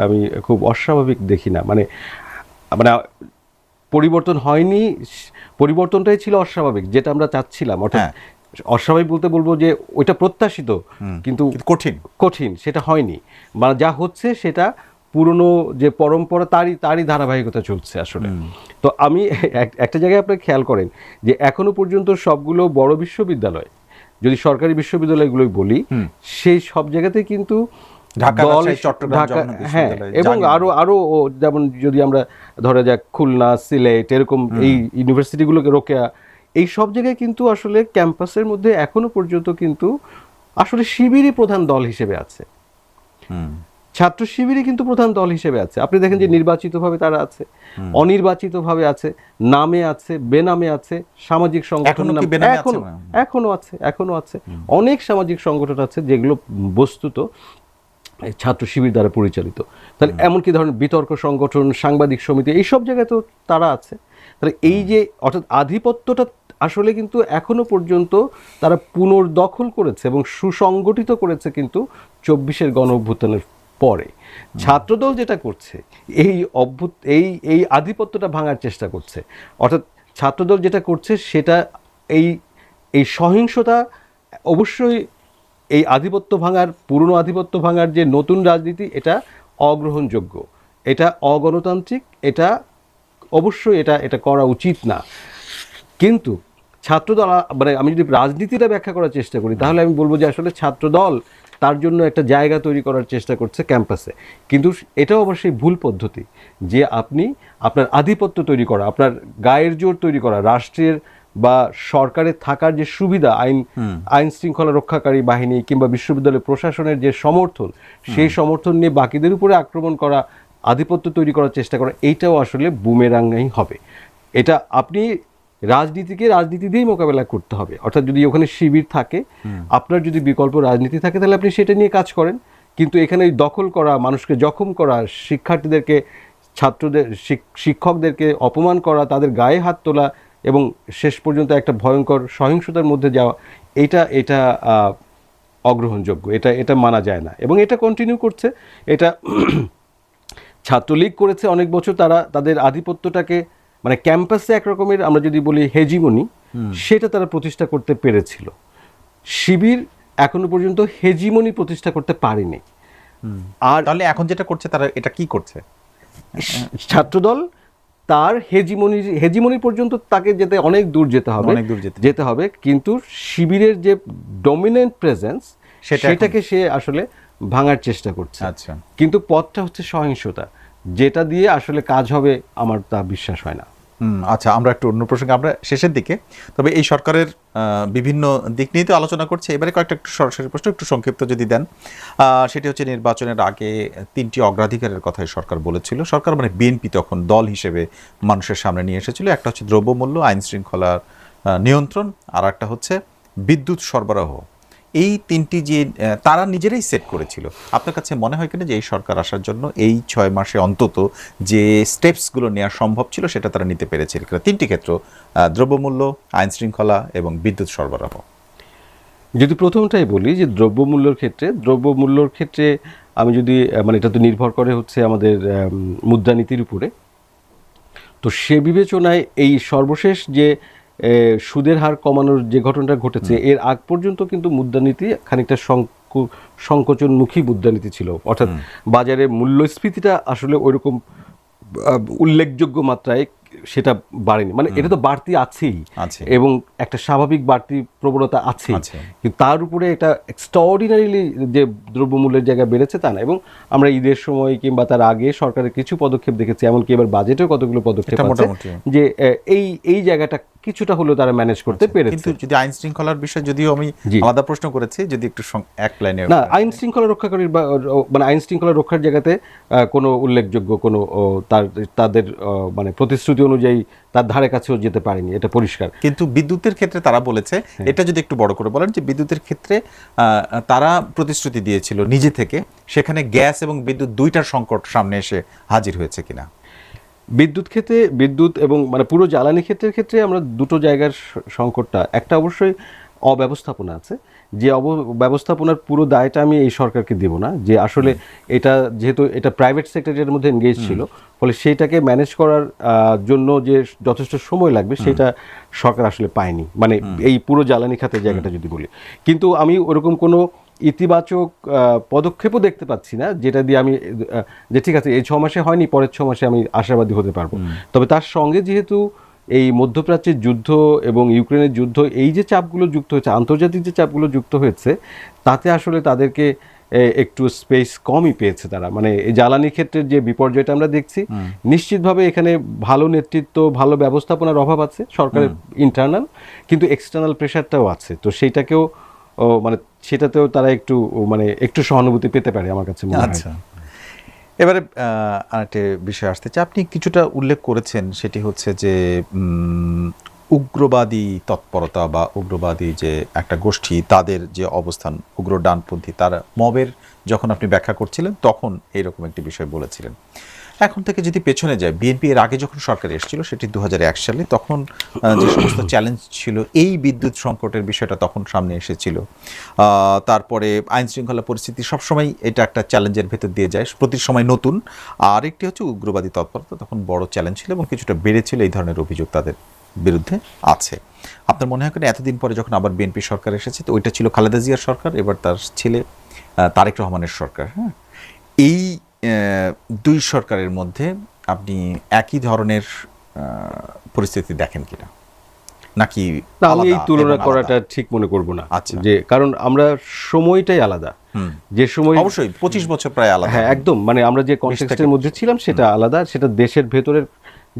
আমি খুব অস্বাভাবিক দেখি না। মানে পরিবর্তন হয়নি, পরিবর্তনটাই ছিল অস্বাভাবিক, যেটা আমরা চাচ্ছিলাম। অর্থাৎ অস্বাভাবিক বলতে বলবো যে ওইটা প্রত্যাশিত, কিন্তু কঠিন সেটা হয়নি। মানে যা হচ্ছে সেটা পুরনো যে পরম্পরা, তারই ধারাবাহিকতা চলছে আসলে। তো আমি একটা জায়গায় আপনি খেয়াল করেন যে এখনো পর্যন্ত সবগুলো বড় বিশ্ববিদ্যালয়, যদি সরকারি বিশ্ববিদ্যালয়গুলোই বলি, সেই সব জায়গাতে কিন্তু হ্যাঁ, এবং আরো যেমন যদি আমরা ধরা যাক খুলনা, সিলেট, এরকম এই ইউনিভার্সিটিগুলোকে, রোকেয়া, এই সব জায়গায় কিন্তু আসলে ক্যাম্পাসের মধ্যে এখনো পর্যন্ত কিন্তু আসলে শিবিরই প্রধান দল হিসেবে আছে, ছাত্র শিবিরই কিন্তু প্রধান দল হিসেবে আছে। আপনি দেখেন যে নির্বাচিতভাবে তারা আছে, অনির্বাচিতভাবে আছে, নামে আছে, বেনামে আছে, সামাজিক সংগঠন এখনো আছে, অনেক সামাজিক সংগঠন আছে যেগুলো বস্তুত ছাত্র শিবির দ্বারা পরিচালিত। তাহলে এমনকি ধরেন বিতর্ক সংগঠন, সাংবাদিক সমিতি, এই সব জায়গায় তো তারা আছে। তাহলে এই যে অর্থাৎ আধিপত্যটা আসলে কিন্তু এখনো পর্যন্ত তারা পুনর্দখল করেছে এবং সুসংগঠিত করেছে কিন্তু 24-এর গণ অভ্যুত্থানের পরে। ছাত্রদল যেটা করছে, এই আধিপত্যটা ভাঙার চেষ্টা করছে। অর্থাৎ ছাত্রদল যেটা করছে সেটা এই সহিংসতা অবশ্যই এই আধিপত্য ভাঙার, পুরনো আধিপত্য ভাঙার যে নতুন রাজনীতি, এটা অগ্রহণযোগ্য, এটা অগণতান্ত্রিক, এটা অবশ্যই এটা করা উচিত না। কিন্তু ছাত্রদল, মানে আমি যদি রাজনীতিটা ব্যাখ্যা করার চেষ্টা করি, তাহলে আমি বলবো যে আসলে ছাত্রদল তার জন্য একটা জায়গা তৈরি করার চেষ্টা করছে ক্যাম্পাসে। কিন্তু এটাও অবশ্যই ভুল পদ্ধতি, যে আপনি আপনার আধিপত্য তৈরি করা, আপনার গায়ের জোর তৈরি করা, রাষ্ট্রের বা সরকারের থাকার যে সুবিধা, আইন শৃঙ্খলা রক্ষাকারী বাহিনী কিংবা বিশ্ববিদ্যালয় প্রশাসনের যে সমর্থন, সেই সমর্থন নিয়ে বাকিদের উপরে আক্রমণ করা, আধিপত্য তৈরি করার চেষ্টা করা, এইটাও আসলে বুমেরাংই হবে। এটা আপনি রাজনীতিকে রাজনীতি দিয়েই মোকাবেলা করতে হবে। অর্থাৎ যদি ওখানে শিবির থাকে, আপনার যদি বিকল্প রাজনীতি থাকে, তাহলে আপনি সেটা নিয়ে কাজ করেন। কিন্তু এখানে দখল করা, মানুষকে জখম করা, শিক্ষার্থীদেরকে ছাত্রদের শিক্ষকদেরকে অপমান করা, তাদের গায়ে হাত তোলা এবং শেষ পর্যন্ত একটা ভয়ঙ্কর সহিংসতার মধ্যে যাওয়া, এটা অগ্রহণযোগ্য, এটা মানা যায় না এবং এটা কন্টিনিউ করছে। এটা ছাত্রলীগ করেছে অনেক বছর, তারা তাদের আধিপত্যটাকে মানে ক্যাম্পাসে একরকমের আমরা যদি বলি হেজিমনি, সেটা তারা প্রতিষ্ঠা করতে পেরেছিল। শিবির এখনো পর্যন্ত হেজিমনি প্রতিষ্ঠা করতে পারেনি। আর তাহলে এখন যেটা করছে তারা এটা কি করছে? ছাত্রদল তার হেজিমনি পর্যন্ত তাকে যেতে অনেক দূর যেতে হবে, কিন্তু শিবিরের যে ডমিনেন্ট প্রেজেন্স সেটাকে সে আসলে ভাঙার চেষ্টা করছে। আচ্ছা, কিন্তু পথটা হচ্ছে সহিংসতা, যেটা দিয়ে আসলে কাজ হবে আমার তা বিশ্বাস হয় না। আচ্ছা, আমরা একটু অন্য প্রসঙ্গে, আমরা শেষের দিকে, তবে এই সরকারের বিভিন্ন দিক নিয়ে তো আলোচনা করছে। এবারে কয়েকটা একটু সরাসরি প্রশ্ন একটু সংক্ষিপ্ত যদি দেন, সেটি হচ্ছে নির্বাচনের আগে 3টি অগ্রাধিকারের কথাই সরকার বলেছিল। সরকার মানে বিএনপি তখন দল হিসেবে মানুষের সামনে নিয়ে এসেছিল। একটা হচ্ছে দ্রব্যমূল্য, আইন শৃঙ্খলার নিয়ন্ত্রণ, আর একটা হচ্ছে বিদ্যুৎ সরবরাহ। এই 3টি যে তারা নিজেরাই সেট করেছিল। আপনার কাছে মনে হয় কিনা যে এই সরকার আসার জন্য এই 6 মাসে অন্তত যে স্টেপসগুলো নেওয়া সম্ভব ছিল সেটা তারা নিতে পেরেছিল কিনা? 3টি ক্ষেত্র, দ্রব্যমূল্য, আইন শৃঙ্খলা এবং বিদ্যুৎ সরবরাহ। যদি প্রথমটাই বলি যে দ্রব্যমূল্যর ক্ষেত্রে আমি যদি মানে এটা তো নির্ভর করে হচ্ছে আমাদের মুদ্রানীতির উপরে। তো সে বিবেচনায় এই সর্বশেষ যে সুদের হার কমানোর যে ঘটনাটা ঘটেছে, এর আগ পর্যন্ত কিন্তু মুদ্রানীতি খানিকটা সংকোচনমুখী মুদ্রানীতি ছিল, অর্থাৎ বাজারে মূল্যস্ফীতিটা আসলে ওইরকম উল্লেখযোগ্য মাত্রায় সেটা বাড়েনি। মানে এটা তো বাড়তি আছেই এবং একটা স্বাভাবিক বাড়তি প্রবণতা আছে, কিন্তু তার উপরে এটা এক্সট্রাঅর্ডিনারিলি যে দ্রব্যমূল্যের জায়গা বেড়েছে তা না। এবং আমরা ঈদের সময় কিংবা তার আগে সরকারের কিছু পদক্ষেপ দেখেছি, এমনকি এবার বাজেটেও কতগুলো পদক্ষেপ আছে যে এই জায়গাটা কিছুটা হলেও তারা ম্যানেজ করতে পেরেছে। কিন্তু যদি আইন শৃঙ্খলার বিষয়, যদিও আমি আলাদা প্রশ্ন করেছি, যদি একটু এক লাইনে না, আইন শৃঙ্খলা রক্ষাকারী বা মানে আইন শৃঙ্খলা রক্ষার জায়গাতে কোনো উল্লেখযোগ্য কোনো তাদের মানে প্রতিশ্রুতি অনুযায়ী তার ধারে কাছেও যেতে পারেনি, এটা পরিষ্কার। কিন্তু বিদ্যুতের ক্ষেত্রে তারা বলেছে, এটা যদি একটু বড় করে বলেন, যে বিদ্যুতের ক্ষেত্রে তারা প্রতিশ্রুতি দিয়েছিল নিজে থেকে, সেখানে গ্যাস এবং বিদ্যুৎ দুইটার সংকট সামনে এসে হাজির হয়েছে কিনা? বিদ্যুৎ এবং মানে পুরো জ্বালানি ক্ষেত্রের ক্ষেত্রে আমরা দুটো জায়গার সংকটটা, একটা অবশ্যই অব্যবস্থাপনা আছে, যে ব্যবস্থাপনার পুরো দায়টা আমি এই সরকারকে দেব না, যে আসলে এটা যেহেতু এটা প্রাইভেট সেক্টরের মধ্যে এনগেজ ছিল, ফলে সেইটাকে ম্যানেজ করার জন্য যে যথেষ্ট সময় লাগবে সেটা সরকার আসলে পায়নি, মানে এই পুরো জ্বালানি খাতের জায়গাটা যদি বলি। কিন্তু আমি ওরকম কোনো ইতিবাচক পদক্ষেপও দেখতে পাচ্ছি না যেটা দিয়ে আমি যে ঠিক আছে এই 6 মাসে হয়নি, পরের 6 মাসে আমি আশাবাদী হতে পারবো। তবে তার সঙ্গে যেহেতু এই মধ্যপ্রাচ্যের যুদ্ধ এবং ইউক্রেনের যুদ্ধ, এই যে চাপগুলো যুক্ত হয়েছে, আন্তর্জাতিক যে চাপগুলো যুক্ত হয়েছে, তাতে আসলে তাদেরকে একটু স্পেস কমই পেয়েছে তারা। মানে এই জ্বালানি ক্ষেত্রের যে বিপর্যয়টা আমরা দেখছি, নিশ্চিতভাবে এখানে ভালো নেতৃত্ব, ভালো ব্যবস্থাপনার অভাব আছে সরকারের ইন্টারনাল, কিন্তু এক্সটার্নাল প্রেশারটাও আছে। তো সেইটাকেও মানে সেটাতেও তারা একটু সহানুভূতি পেতে পারে আমার কাছে মনে হয়। এবারে আরেকটা বিষয় আসতে চাই, আপনি কিছুটা উল্লেখ করেছেন, সেটি হচ্ছে যে উগ্রবাদী তৎপরতা বা উগ্রবাদী যে একটা গোষ্ঠী, তাদের যে অবস্থান, উগ্র ডানপন্থী, তারা মবের যখন আপনি ব্যাখ্যা করছিলেন তখন এইরকম একটি বিষয় বলেছিলেন। এখন থেকে যদি পেছনে যায়, বিএনপি এর আগে যখন সরকারে এসেছিল সেটি 2001 সালে, তখন যে সমস্ত চ্যালেঞ্জ ছিল, এই বিদ্যুৎ সংকটের বিষয়টা তখন সামনে এসেছিল। তারপরে আইন শৃঙ্খলা পরিস্থিতি সবসময় এটা একটা চ্যালেঞ্জের ভেতর দিয়ে যায়, প্রতি সময় নতুন। আর একটি হচ্ছে উগ্রবাদী তৎপরতা, তখন বড় চ্যালেঞ্জ ছিল এবং কিছুটা বেড়েছিল, এই ধরনের অভিযোগ তাদের বিরুদ্ধে আছে। আপনার মনে হয় কিনা এতদিন পরে যখন আবার বিএনপি সরকার এসেছে, তো ওইটা ছিল খালেদা জিয়ার সরকার, এবার তার ছেলে তারেক রহমানের সরকার, হ্যাঁ, এই দুই সরকারের মধ্যে আপনি একই ধরনের পরিস্থিতি দেখেন কিনা, নাকি? আমি এই তুলনা করাটা ঠিক মনে করব না, যে কারণ আমরা সময়টাই আলাদা, যে সময় অবশ্যই 25 বছর প্রায় আলাদা। হ্যাঁ, একদম, মানে আমরা যে কনটেক্সটের মধ্যে ছিলাম সেটা আলাদা, সেটা দেশের ভেতরের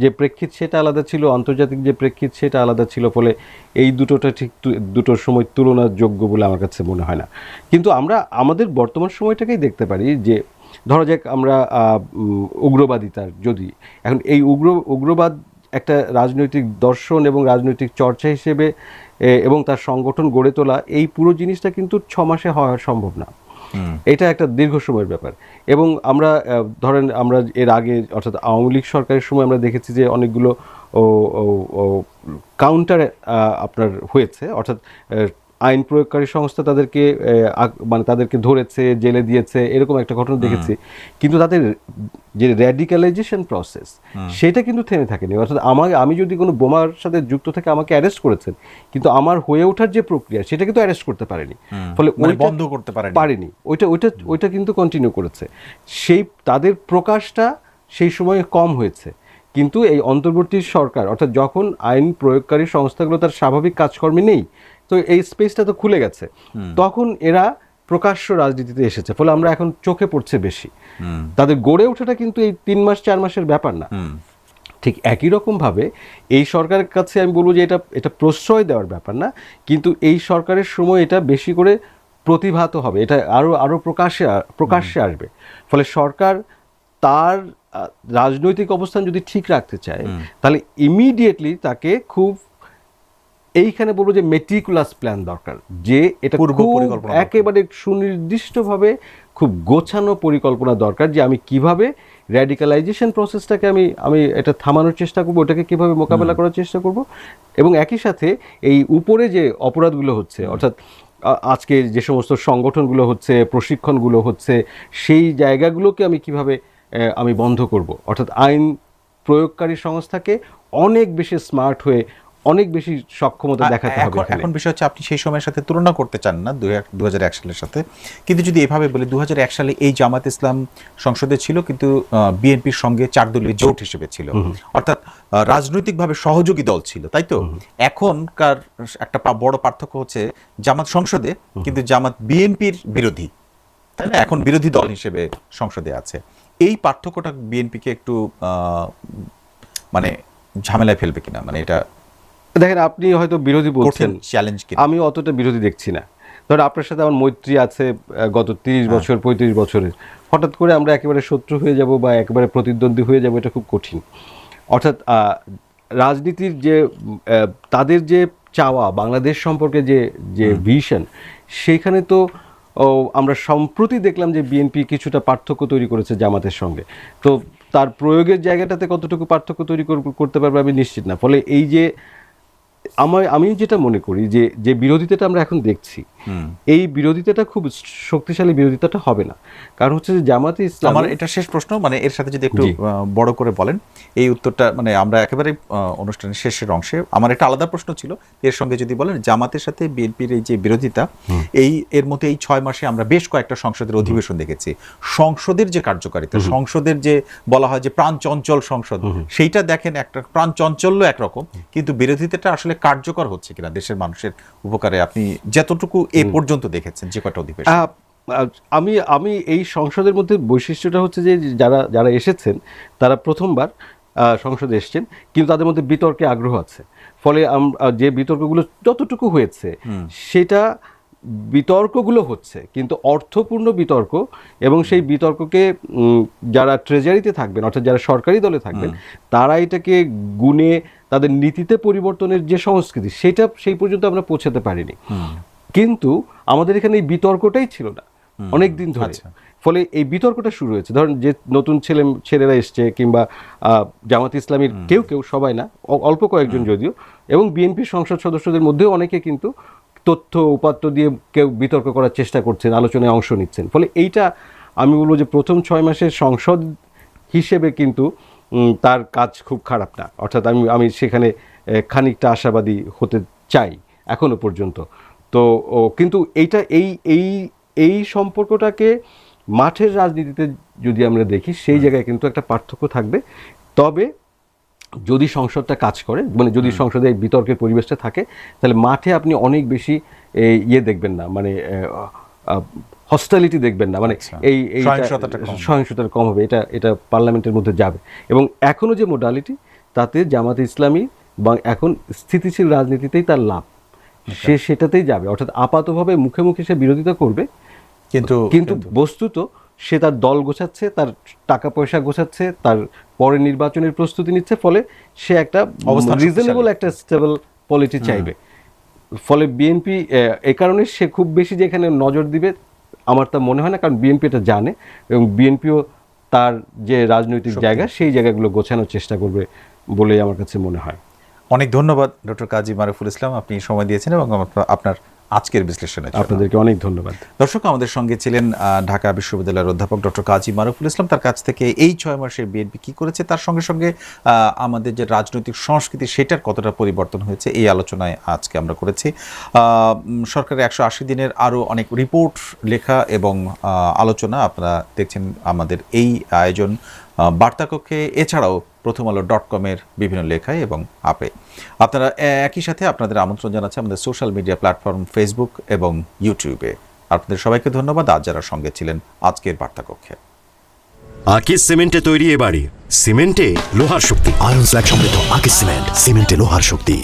যে প্রেক্ষিত সেটা আলাদা ছিল, আন্তর্জাতিক যে প্রেক্ষিত সেটা আলাদা ছিল, ফলে এই দুটোটা ঠিক দুটোর সময় তুলনাযোগ্য বলে আমার কাছে মনে হয় না। কিন্তু আমরা আমাদের বর্তমান সময়টাকেই দেখতে পারি, যে ধরা যাক আমরা উগ্রবাদিতার, যদি এখন এই উগ্রবাদ একটা রাজনৈতিক দর্শন এবং রাজনৈতিক চর্চা হিসেবে এবং তার সংগঠন গড়ে তোলা, এই পুরো জিনিসটা কিন্তু 6 মাসে হওয়া সম্ভব না। এটা একটা দীর্ঘ সময়ের ব্যাপার। এবং আমরা ধরেন আমরা এর আগে অর্থাৎ আওয়ামী লীগ সরকারের সময় আমরা দেখেছি যে অনেকগুলো কাউন্টার আপনার হয়েছে, অর্থাৎ আইন প্রয়োগকারী সংস্থা তাদেরকে মানে তাদেরকে ধরেছে, জেলে দিয়েছে, এরকম একটা ঘটনা দেখেছি। কিন্তু তাদের যে র্যাডিক্যালাইজেশন প্রসেস সেটা কিন্তু থেমে থাকেনি। অর্থাৎ আমি যদি কোনো বোমার সাথে যুক্ত থেকে আমাকে অ্যারেস্ট করেছেন, কিন্তু আমার হয়ে ওঠার যে প্রক্রিয়া সেটা কিন্তু অ্যারেস্ট করতে পারেনি, ফলে বন্ধ করতে পারেনি, ওইটা কিন্তু কন্টিনিউ করেছে। সেই তাদের প্রকাশটা সেই সময় কম হয়েছে। কিন্তু এই অন্তর্বর্তী সরকার, অর্থাৎ যখন আইন প্রয়োগকারী সংস্থাগুলো তার স্বাভাবিক কাজকর্মে নেই, তো এই স্পেসটা তো খুলে গেছে, তখন এরা প্রকাশ্য রাজনীতিতে এসেছে। ফলে আমরা এখন চোখে পড়ছে বেশি। তাদের গড়ে ওঠাটা কিন্তু এই 3 মাস 4 মাসের ব্যাপার না। ঠিক একই রকমভাবে এই সরকারের কাছে আমি বলবো যে এটা প্রশ্রয় দেওয়ার ব্যাপার না, কিন্তু এই সরকারের সময় এটা বেশি করে প্রতিভাত হবে, এটা আরও প্রকাশ্যে আসবে। ফলে সরকার তার রাজনৈতিক অবস্থান যদি ঠিক রাখতে চায়, তাহলে ইমিডিয়েটলি তাকে খুব এইখানে বলবো যে মেটিকুলাস প্ল্যান দরকার, যে এটা একেবারে সুনির্দিষ্টভাবে খুব গোছানো পরিকল্পনা দরকার, যে আমি কিভাবে র্যাডিক্যালাইজেশন প্রসেসটাকে আমি এটা থামানোর চেষ্টা করব, ওটাকে কিভাবে মোকাবেলা করার চেষ্টা করব, এবং একই সাথে এই উপরে যে অপরাধগুলো হচ্ছে, অর্থাৎ আজকে যে সমস্ত সংগঠনগুলো হচ্ছে, প্রশিক্ষণগুলো হচ্ছে, সেই জায়গাগুলোকে আমি কিভাবে আমি বন্ধ করব। অর্থাৎ আইন প্রয়োগকারী সংস্থাকে অনেক বেশি স্মার্ট হয়ে অনেক বেশি সক্ষমতা দেখাতে হবে। এখন বিষয় হচ্ছে আপনি সেই সময়ের সাথে তুলনা করতে চান না 2001 সালের সাথে, কিন্তু যদি এভাবে বলি 2001 সালে এই জামাত ইসলাম সংসদে ছিল, কিন্তু বিএনপির সঙ্গে 4 দলীয় জোট হিসেবে ছিল, অর্থাৎ রাজনৈতিকভাবে সহযোগী দল ছিল, তাই তো? এখনকার একটা বড় পার্থক্য হচ্ছে জামাত সংসদে, কিন্তু জামাত বিএনপির বিরোধী, তাই না? এখন বিরোধী দল হিসেবে সংসদে আছে। এই পার্থক্যটা বিএনপিকে একটু মানে ঝামেলায় ফেলবে কিনা, মানে এটা দেখেন, আপনি হয়তো বিরোধী বলছেন, চ্যালেঞ্জ কি? আমি অতটা বিরোধী দেখছি না। ধরুন আপনার সাথে আমার মৈত্রী আছে গত 30 বছর 35 বছরের, হঠাৎ করে আমরা একেবারে শত্রু হয়ে যাব বা একেবারে প্রতিদ্বন্দ্বী হয়ে যাব, এটা খুব কঠিন। অর্থাৎ রাজনীতির যে তাদের যে চাওয়া বাংলাদেশ সম্পর্কে যে ভিশন, সেইখানে তো আমরা সম্প্রতি দেখলাম যে বিএনপি কিছুটা পার্থক্য তৈরি করেছে জামাতের সঙ্গে। তো তার প্রয়োগের জায়গাটাতে কতটুকু পার্থক্য তৈরি করতে পারবে আমি নিশ্চিত না। ফলে এই যে আমি যেটা মনে করি যে বিরোধিতাটা আমরা এখন দেখছি, এই বিরোধিতাটা খুব শক্তিশালী বিরোধিতাটা হবে না। কারণ হচ্ছে যে জামাতে ইসলাম, আমার এটা শেষ প্রশ্ন, মানে এর সাথে যদি একটু বড় করে বলেন এই উত্তরটা, মানে আমরা একেবারে অনুষ্ঠানের শেষের অংশে, আমার একটা আলাদা প্রশ্ন ছিল, এর সঙ্গে যদি বলেন জামাতের সাথে বিএনপির এই যে বিরোধিতা, এর মধ্যে এই 6 মাসে আমরা বেশ কয়েকটা সংসদের অধিবেশন দেখেছি। সংসদের যে কার্যকারিতা, সংসদের যে বলা হয় যে প্রাণ চঞ্চল সংসদ, সেইটা দেখেন একটা প্রাণ চঞ্চল্য একরকম, কিন্তু বিরোধিতাটা আসলে কার্যকর হচ্ছে কিনা দেশের মানুষের উপকারে, আপনি যতটুকু এ পর্যন্ত দেখেছেন যে কয়টা অধিবেশন? আমি এই সংসদের মধ্যে বৈশিষ্ট্যটা হচ্ছে যে যারা এসেছেন তারা প্রথমবার সংসদে এসেছেন, কিন্তু তাদের মধ্যে বিতর্কে আগ্রহ আছে। ফলে যে বিতর্কগুলো যতটুকু হয়েছে, সেটা বিতর্কগুলো হচ্ছে কিন্তু অর্থপূর্ণ বিতর্ক, এবং সেই বিতর্ককে যারা ট্রেজারিতে থাকবেন, অর্থাৎ যারা সরকারি দলে থাকবেন, তারা এটাকে গুণে তাদের নীতিতে পরিবর্তনের যে সংস্কৃতি, সেটা সেই পর্যন্ত আমরা পৌঁছাতে পারিনি। কিন্তু আমাদের এখানে এই বিতর্কটাই ছিল না অনেক দিন ধরে। ফলে এই বিতর্কটা শুরু হয়েছে। ধরেন যে নতুন ছেলেরা এসছে, কিংবা জামাত ইসলামীর কেউ, সবাই না, অল্প কয়েকজন যদিও, এবং বিএনপির সংসদ সদস্যদের মধ্যেও অনেকে কিন্তু তথ্য উপাত্ত দিয়ে কেউ বিতর্ক করার চেষ্টা করছেন, আলোচনায় অংশ নিচ্ছেন। ফলে এইটা আমি বলবো যে প্রথম 6 মাসের সংসদ হিসেবে কিন্তু তার কাজ খুব খারাপ না। অর্থাৎ আমি সেখানে খানিকটা আশাবাদী হতে চাই এখনো পর্যন্ত। তো কিন্তু এইটা এই সম্পর্কটাকে মাঠের রাজনীতিতে যদি আমরা দেখি, সেই জায়গায় কিন্তু একটা পার্থক্য থাকবে। তবে যদি সংসদটা কাজ করে, মানে যদি সংসদে বিতর্কের পরিবেশটা থাকে, তাহলে মাঠে আপনি অনেক বেশি দেখবেন না, মানে হস্টালিটি দেখবেন না, মানে এই সহিংসতাটা কম হবে। এটা পার্লামেন্টের মধ্যে যাবে। এবং এখনো যে মোডালিটি, তাতে জামাত ইসলামী বা এখন স্থিতিশীল রাজনীতিতেই তার লাভ, সেটাতেই যাবে। অর্থাৎ আপাতভাবে মুখে মুখে সে বিরোধিতা করবে, কিন্তু বস্তুত সে তার দল গোছাচ্ছে, তার টাকা পয়সা গোছাচ্ছে, তার পরে নির্বাচনের প্রস্তুতি নিচ্ছে। ফলে সে একটা রিজনেবল একটা স্টেবল পলিটি চাইবে। ফলে বিএনপি এ কারণে সে খুব বেশি যে এখানে নজর দিবে আমার তা মনে হয় না, কারণ বিএনপি এটা জানে এবং বিএনপিও তার যে রাজনৈতিক জায়গা সেই জায়গাগুলো গোছানোর চেষ্টা করবে বলেই আমার কাছে মনে হয়। অনেক ধন্যবাদ ডক্টর কাজী মারুফুল ইসলাম, আপনি সময় দিয়েছেন এবং আপনার আজকের বিশ্লেষণের জন্য আপনাদেরকে অনেক ধন্যবাদ। দর্শক, আমাদের সঙ্গে ছিলেন ঢাকা বিশ্ববিদ্যালয়ের অধ্যাপক ডক্টর কাজী মারুফুল ইসলাম। তার কাছ থেকে এই 6 মাসে বিএনপি কি করেছে, তার সঙ্গে সঙ্গে আমাদের যে রাজনৈতিক সংস্কৃতি সেটার কতটা পরিবর্তন হয়েছে, এই আলোচনায় আজকে আমরা করেছি। সরকারের 180 দিনের আরও অনেক রিপোর্ট লেখা এবং আলোচনা আপনারা দেখছেন আমাদের এই আয়োজন বার্তাকক্ষে, এছাড়াও প্রথমআলো.com-এর বিভিন্ন লেখায় এবং আপে। আপনারা একই সাথে আপনাদের আমন্ত্রণ জানাচ্ছে আমাদের সোশ্যাল মিডিয়া প্ল্যাটফর্ম ফেসবুক এবং ইউটিউবে। আপনাদের সবাইকে ধন্যবাদ আজ যারা সঙ্গে ছিলেন আজকের বার্তাকক্ষে। আকিজ সিমেন্টে তৈরি এ বাড়ি, সিমেন্টে লোহার শক্তি। আয়রন স্ল্যাগ সমৃদ্ধ আকিজ সিমেন্ট, সিমেন্টে লোহার শক্তি।